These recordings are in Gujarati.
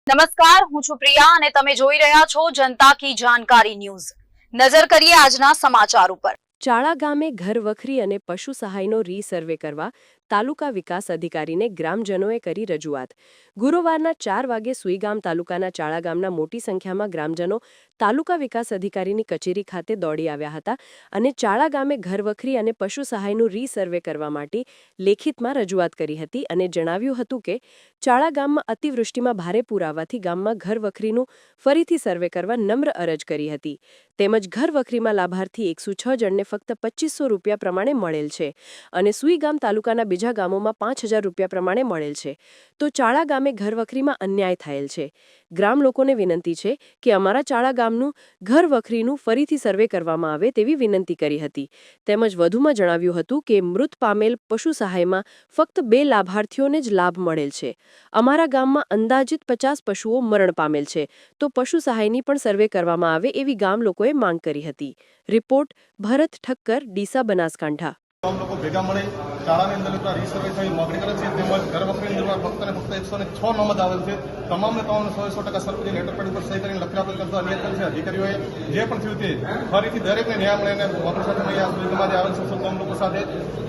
નમસ્કાર, હું છું પ્રિયા અને તમે જોઈ રહ્યા છો જનતા કી જાણકારી ન્યૂઝ। નજર કરીએ આજના સમાચાર ઉપર। ચાળા ગામે ઘર વખરી અને પશુ સહાયનો રીસર્વે કરવા તાલુકા વિકાસ અધિકારીને ગ્રામજનોએ કરી રજૂઆત। ગુરુવારના 4 વાગે સુઈગામ તાલુકાના ચાળા ગામના મોટી સંખ્યામાં ગ્રામજનો તાલુકા વિકાસ અધિકારીની કચેરી ખાતે દોડી આવ્યા હતા અને ચાળા ગામે ઘર વખરી અને પશુ સહાયનું રીસર્વે કરવા માટે લેખિતમાં રજૂઆત કરી હતી અને જણાવ્યું હતું કે ચાળા ગામમાં અતિવૃષ્ટિમાં ભારે પૂર આવવાથી ગામમાં ઘર વખરીનું ફરીથી સર્વે કરવા નમ્ર અરજ કરી હતી તેમજ ઘર વખરીમાં લાભાર્થી 106 જણને ફક્ત 2500 રૂપિયા પ્રમાણે મળેલ છે અને સુઈગામ તાલુકાના બીજા ગામોમાં 5000 રૂપિયા પ્રમાણે મળેલ છે તો ચાળા ગામે ઘર વખરીમાં અન્યાય થયેલ છે। ગ્રામ લોકોને વિનંતી છે કે અમારા ચાળા ગામનું ઘર વખરીનું ફરીથી સર્વે કરવામાં આવે તેવી વિનંતી કરી હતી તેમજ વધુમાં જણાવ્યું હતું કે મૃત પામેલ પશુ સહાયમાં ફક્ત 2 લાભાર્થીઓને જ લાભ મળેલ છે। અમારા ગામમાં અંદાજિત 50 પશુઓ મરણ પામેલ છે તો પશુ સહાયની પણ સર્વે કરવામાં આવે એવી ગામ લોકોએ માંગ કરી હતી। રિપોર્ટ ભરત ઠક્કર, ડીસા, બનાસકાંઠા। हम लोग भेगा मळे शाळाની અંદર રીસર્વે થઈ માગણી કરે છે તેમજ ઘર વખરીની અંદર ફક્ત ને ફક્ત 106 નોંધ આવેલ છે તમામને 100% સરપંચની લેટર પેડ ઉપર સહી કરીને લખી આપેલ કરતા અન્ય છે અધિકારીઓએ જે પણ થયું તે ફરીથી દરેકને ન્યાય મળે અને વગર સાથે અહીંયા સમાજે આવેલ છે તમામ લોકો સાથે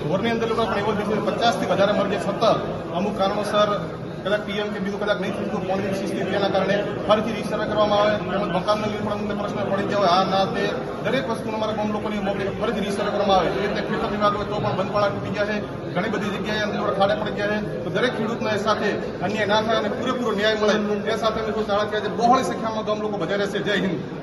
ઘરની અંદર પણ એવો દિવસ 50 થી વધારે મરજે છતાં અમુક કારણોસર કદાચ પીએમ કે બીજું કદાચ નહીં થયું પોલિસી સ્થિતિના કારણે ફરીથી રીસર્વે કરવામાં આવે તેમજ મકાનનો પણ પ્રશ્ન પડી ગયો આ ના તે દરેક વસ્તુનો અમારા ગામ લોકોની મોકલી ફરીથી રીસર્વે કરવામાં આવે એ રીતે ખેતર વિભાગ હોય તો પણ બંધવાળા તૂટી ગયા છે ઘણી બધી જગ્યાએ અંદર ખાડે પડી ગયા છે તો દરેક ખેડૂતને સાથે અન્યાય ના થાય અને પૂરેપૂરો ન્યાય મળે તે સાથે શાળા બહોળી સંખ્યામાં ગામ લોકો બધા રહેશે। જય હિન્દ।